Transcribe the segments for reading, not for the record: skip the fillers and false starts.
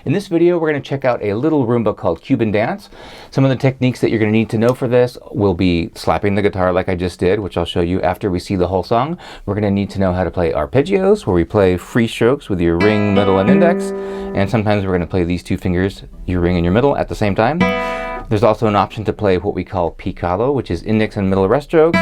In this video, we're going to check out a little rumba called Cuban Dance. Some of the techniques that you're going to need to know for this will be slapping the guitar like I just did, which I'll show you after we see the whole song. We're going to need to know how to play arpeggios, where we play free strokes with your ring, middle, and index. And sometimes we're going to play these two fingers, your ring and your middle, at the same time. There's also an option to play what we call picado, which is index and middle rest strokes.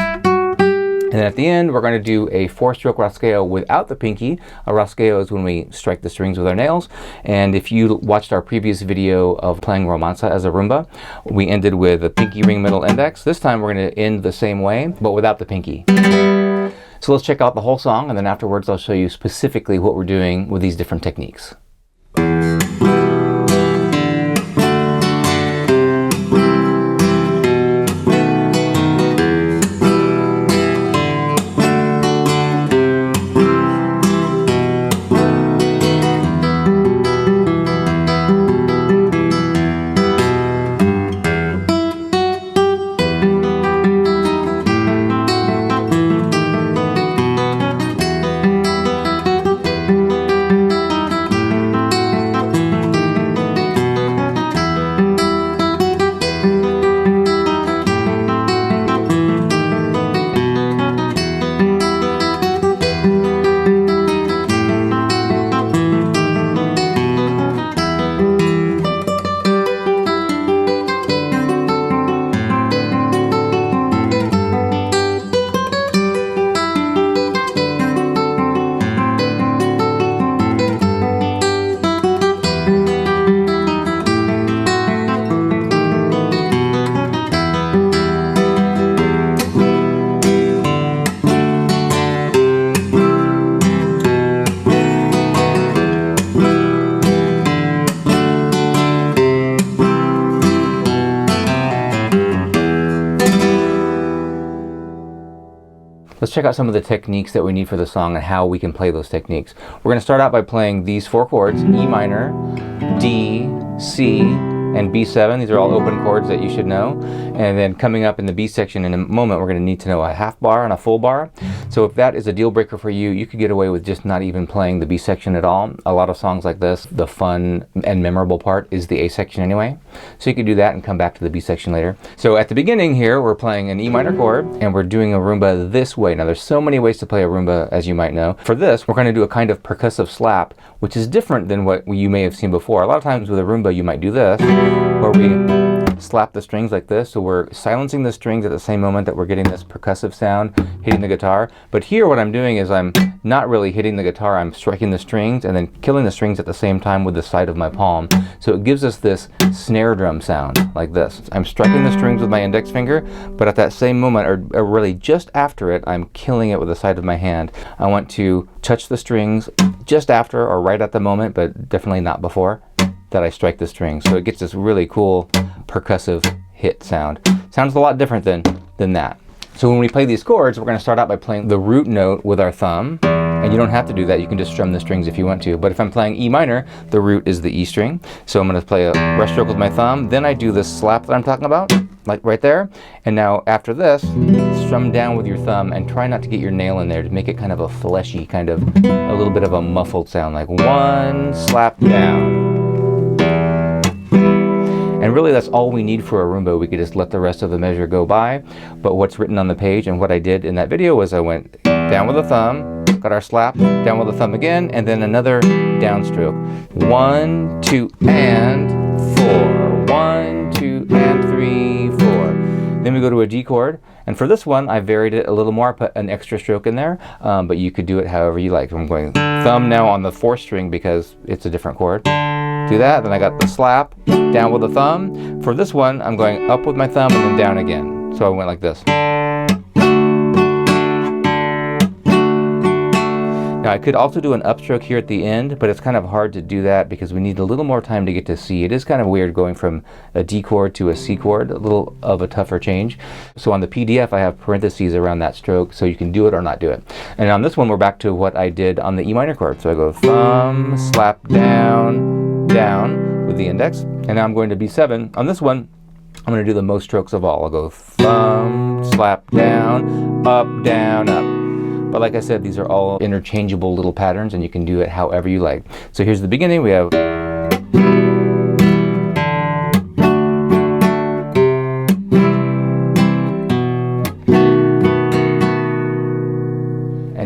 And then at the end, we're going to do a 4-stroke rasgueo without the pinky. A rasgueo is when we strike the strings with our nails. And if you watched our previous video of playing romanza as a rumba, we ended with a pinky, ring, middle, index. This time we're going to end the same way, but without the pinky. So let's check out the whole song, and then afterwards I'll show you specifically what we're doing with these different techniques. Let's check out some of the techniques that we need for the song and how we can play those techniques. We're going to start out by playing these 4 chords: E minor, D, C, and B7. These are all open chords that you should know. And then coming up in the B section in a moment, we're going to need to know a half bar and a full bar. So if that is a deal breaker for you, you could get away with just not even playing the B section at all. A lot of songs like this, the fun and memorable part is the A section anyway. So you could do that and come back to the B section later. So at the beginning here, we're playing an E minor chord and we're doing a rumba this way. Now there's so many ways to play a rumba, as you might know. For this, we're going to do a kind of percussive slap, which is different than what you may have seen before. A lot of times with a rumba, you might do this, where we slap the strings like this. So we're silencing the strings at the same moment that we're getting this percussive sound hitting the guitar. But here what I'm doing is I'm not really hitting the guitar, I'm striking the strings and then killing the strings at the same time with the side of my palm. So it gives us this snare drum sound like this. I'm striking the strings with my index finger, but at that same moment, or really just after it, I'm killing it with the side of my hand. I want to touch the strings just after or right at the moment, but definitely not before that I strike the string. So it gets this really cool percussive hit sound. Sounds a lot different than that. So when we play these chords, we're going to start out by playing the root note with our thumb. And you don't have to do that. You can just strum the strings if you want to. But if I'm playing E minor, the root is the E string. So I'm going to play a rest stroke with my thumb. Then I do this slap that I'm talking about, like right there. And now after this, strum down with your thumb and try not to get your nail in there to make it kind of a fleshy, kind of a little bit of a muffled sound, like 1 slap down. And really that's all we need for a rumba. We could just let the rest of the measure go by. But what's written on the page and what I did in that video was I went down with the thumb, got our slap, down with the thumb again, and then another downstroke. 1, 2, and 4. 1, 2, and 3, 4. Then we go to a G chord. And for this one, I varied it a little more. I put an extra stroke in there, but you could do it however you like. I'm going thumb now on the 4th string because it's a different chord. Do that, then I got the slap, down with the thumb. For this one, I'm going up with my thumb and then down again. So I went like this. Now I could also do an upstroke here at the end, but it's kind of hard to do that because we need a little more time to get to C. It is kind of weird going from a D chord to a C chord, a little of a tougher change. So on the PDF I have parentheses around that stroke so you can do it or not do it. And on this one we're back to what I did on the E minor chord. So I go thumb, slap down, down with the index, and now I'm going to B7. On this one I'm going to do the most strokes of all. I'll go thumb, slap down, up, down, up. But like I said, these are all interchangeable little patterns and you can do it however you like. So here's the beginning. We have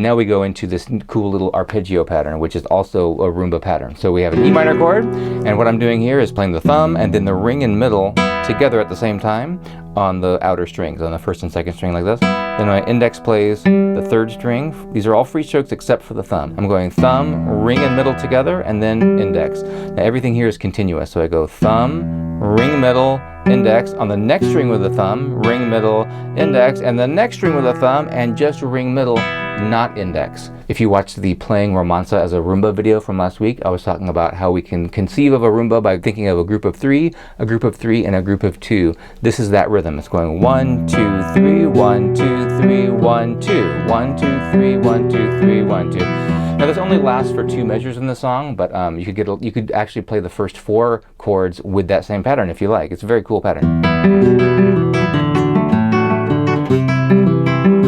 now we go into this cool little arpeggio pattern, which is also a rumba pattern. So we have an E minor chord, and what I'm doing here is playing the thumb and then the ring and middle together at the same time on the outer strings, on the first and second string like this. Then my index plays the third string. These are all free strokes except for the thumb. I'm going thumb, ring and middle together, and then index. Now everything here is continuous, so I go thumb, ring, middle, index, on the next string with the thumb, ring, middle, index, and the next string with the thumb, and just ring, middle, not index. If you watched the Playing Romanza as a Rumba video from last week, I was talking about how we can conceive of a Rumba by thinking of a group of three, and a group of two. This is that rhythm. It's going 1, 2, 3, 1, 2, 3, 1, 2, 1, 2, 3, 1, 2, 3, 1, 2. Now this only lasts for 2 measures in the song, but you could actually play the first 4 chords with that same pattern if you like. It's a very cool pattern.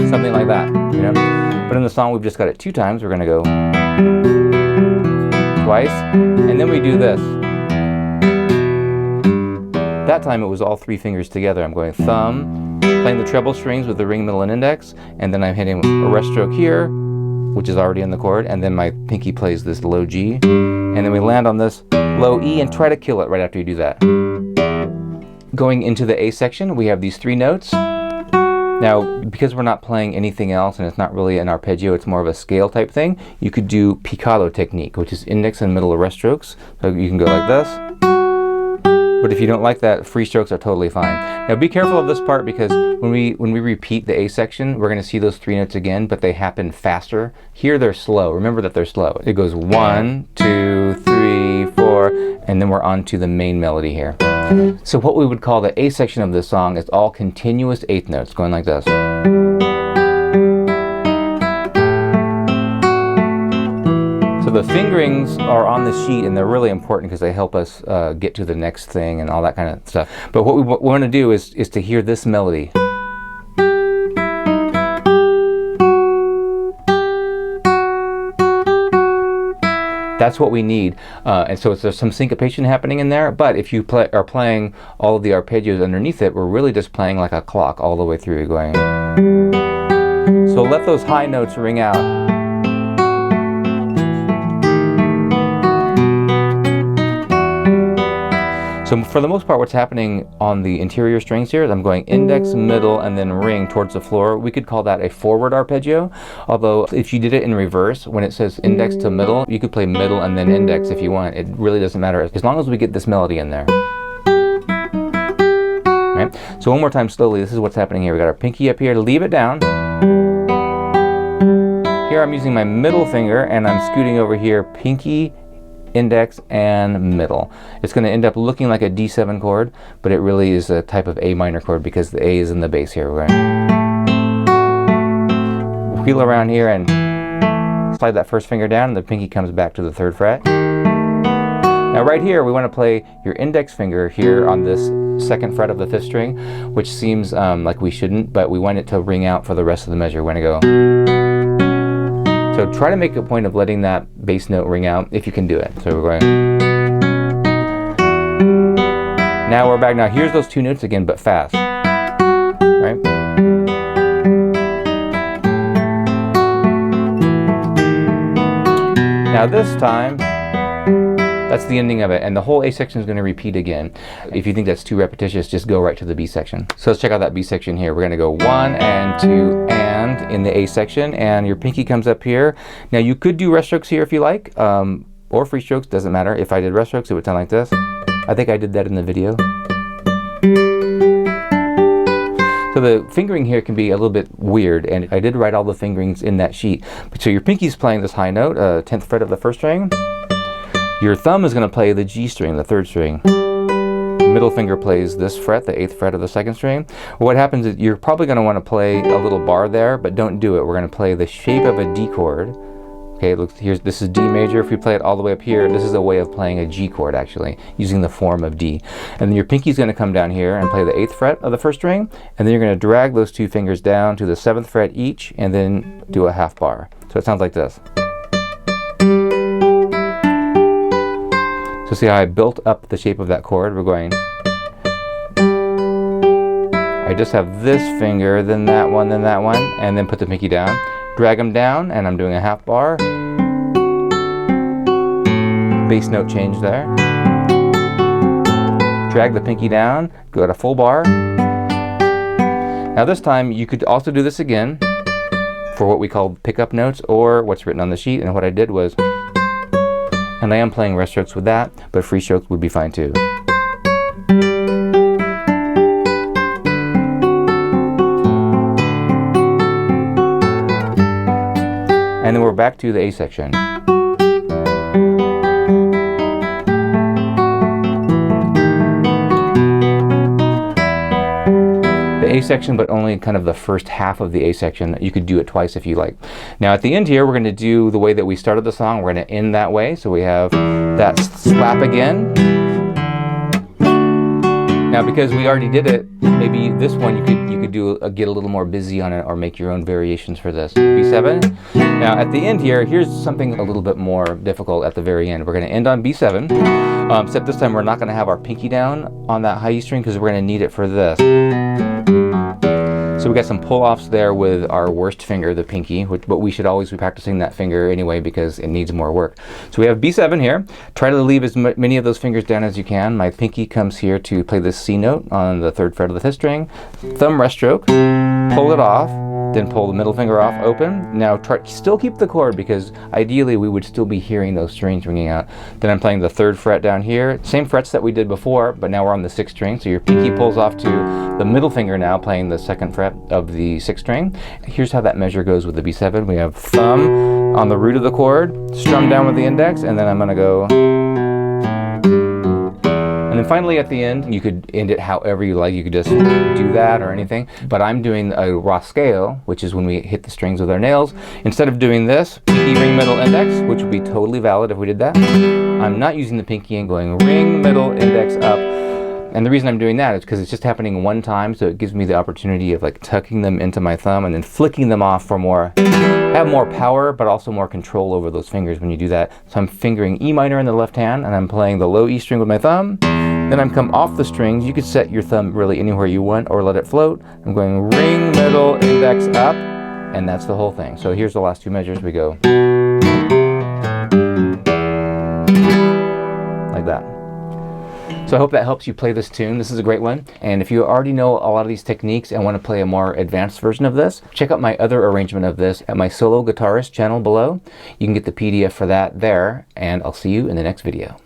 Something like that, you know. But in the song we've just got it 2 times. We're gonna go twice, and then we do this. That time it was all 3 fingers together. I'm going thumb, playing the treble strings with the ring, middle, and index, and then I'm hitting a rest stroke here, which is already in the chord, and then my pinky plays this low G, and then we land on this low E and try to kill it right after you do that. Going into the A section, we have these 3 notes. Now, because we're not playing anything else and it's not really an arpeggio, it's more of a scale type thing, you could do picado technique, which is index and middle arrest strokes. So you can go like this. But if you don't like that, free strokes are totally fine. Now be careful of this part, because when we repeat the A section, we're going to see those 3 notes again, but they happen faster. Here they're slow. Remember that they're slow. It goes 1, 2, 3, 4, and then we're on to the main melody here. So what we would call the A section of this song is all continuous 8th notes, going like this. So the fingerings are on the sheet, and they're really important because they help us get to the next thing and all that kind of stuff. But what we want to do is to hear this melody. That's what we need, and so there's some syncopation happening in there, but if you are playing all of the arpeggios underneath it, we're really just playing like a clock all the way through. You're going. So let those high notes ring out. So for the most part, what's happening on the interior strings here is I'm going index, middle, and then ring towards the floor. We could call that a forward arpeggio, although if you did it in reverse, when it says index to middle, you could play middle and then index if you want. It really doesn't matter, as long as we get this melody in there. Right? So one more time slowly, this is what's happening here. We got our pinky up here to leave it down. Here I'm using my middle finger and I'm scooting over here, pinky, index, and middle. It's going to end up looking like a D7 chord, but it really is a type of A minor chord because the A is in the bass here. We're going to wheel around here and slide that first finger down, and the pinky comes back to the 3rd fret. Now right here we want to play your index finger here on this 2nd fret of the 5th string, which seems like we shouldn't, but we want it to ring out for the rest of the measure. We're going to go. So try to make a point of letting that bass note ring out if you can do it. So we're going. Now we're back. Now here's those 2 notes again, but fast. Right? Now this time, that's the ending of it, and the whole A section is going to repeat again. If you think that's too repetitious, just go right to the B section. So let's check out that B section here. We're going to go 1 and 2 and in the A section, and your pinky comes up here. Now you could do rest strokes here if you like, or free strokes, doesn't matter. If I did rest strokes, it would sound like this. I think I did that in the video. So the fingering here can be a little bit weird, and I did write all the fingerings in that sheet. So your pinky's playing this high note, 10th fret of the 1st string. Your thumb is going to play the G string, the 3rd string. Middle finger plays this fret, the 8th fret of the 2nd string. What happens is you're probably going to want to play a little bar there, but don't do it. We're going to play the shape of a D chord Okay, look, this is D major. If we play it all the way up here, this is a way of playing a G chord actually, using the form of D. And then your pinky's going to come down here and play the 8th fret of the first string, and then you're going to drag those 2 fingers down to the 7th fret each, and then do a half bar. So it sounds like this. So see how I built up the shape of that chord? We're going. I just have this finger, then that one, and then put the pinky down. Drag them down, and I'm doing a half bar. Bass note change there. Drag the pinky down, go to full bar. Now this time you could also do this again for what we call pickup notes, or what's written on the sheet. And what I did was, and I am playing rest strokes with that, but free strokes would be fine too. And then we're back to the A section. The A section, but only kind of the first half of the A section. You could do it twice if you like. Now at the end here, we're going to do the way that we started the song. We're going to end that way. So we have that slap again. Now because we already did it, maybe this one you could get a little more busy on it, or make your own variations for this. B7. Now at the end here, here's something a little bit more difficult at the very end. We're going to end on B7, except this time we're not going to have our pinky down on that high E string because we're going to need it for this. So we got some pull-offs there with our worst finger, the pinky, but we should always be practicing that finger anyway because it needs more work. So we have B7 here. Try to leave as many of those fingers down as you can. My pinky comes here to play this C note on the 3rd fret of the 5th string. Thumb rest stroke, pull it off, then pull the middle finger off, open. Now still keep the chord because ideally we would still be hearing those strings ringing out. Then I'm playing the 3rd fret down here. Same frets that we did before, but now we're on the 6th string. So your pinky pulls off to the middle finger now, playing the 2nd fret of the 6th string. Here's how that measure goes with the B7. We have thumb on the root of the chord, strum down with the index, and then I'm going to go. And then finally at the end, you could end it however you like. You could just do that or anything. But I'm doing a rasgueo, which is when we hit the strings with our nails. Instead of doing this, pinky, ring, middle, index, which would be totally valid if we did that, I'm not using the pinky and going ring, middle, index, up. And the reason I'm doing that is because it's just happening one time, so it gives me the opportunity of like tucking them into my thumb and then flicking them off for have more power, but also more control over those fingers when you do that. So I'm fingering E minor in the left hand, and I'm playing the low E string with my thumb. Then I'm come off the strings. You could set your thumb really anywhere you want or let it float. I'm going ring, middle, index, up, and that's the whole thing. So here's the last 2 measures. We go like that. So I hope that helps you play this tune. This is a great one. And if you already know a lot of these techniques and want to play a more advanced version of this, check out my other arrangement of this at my solo guitarist channel below. You can get the PDF for that there, and I'll see you in the next video.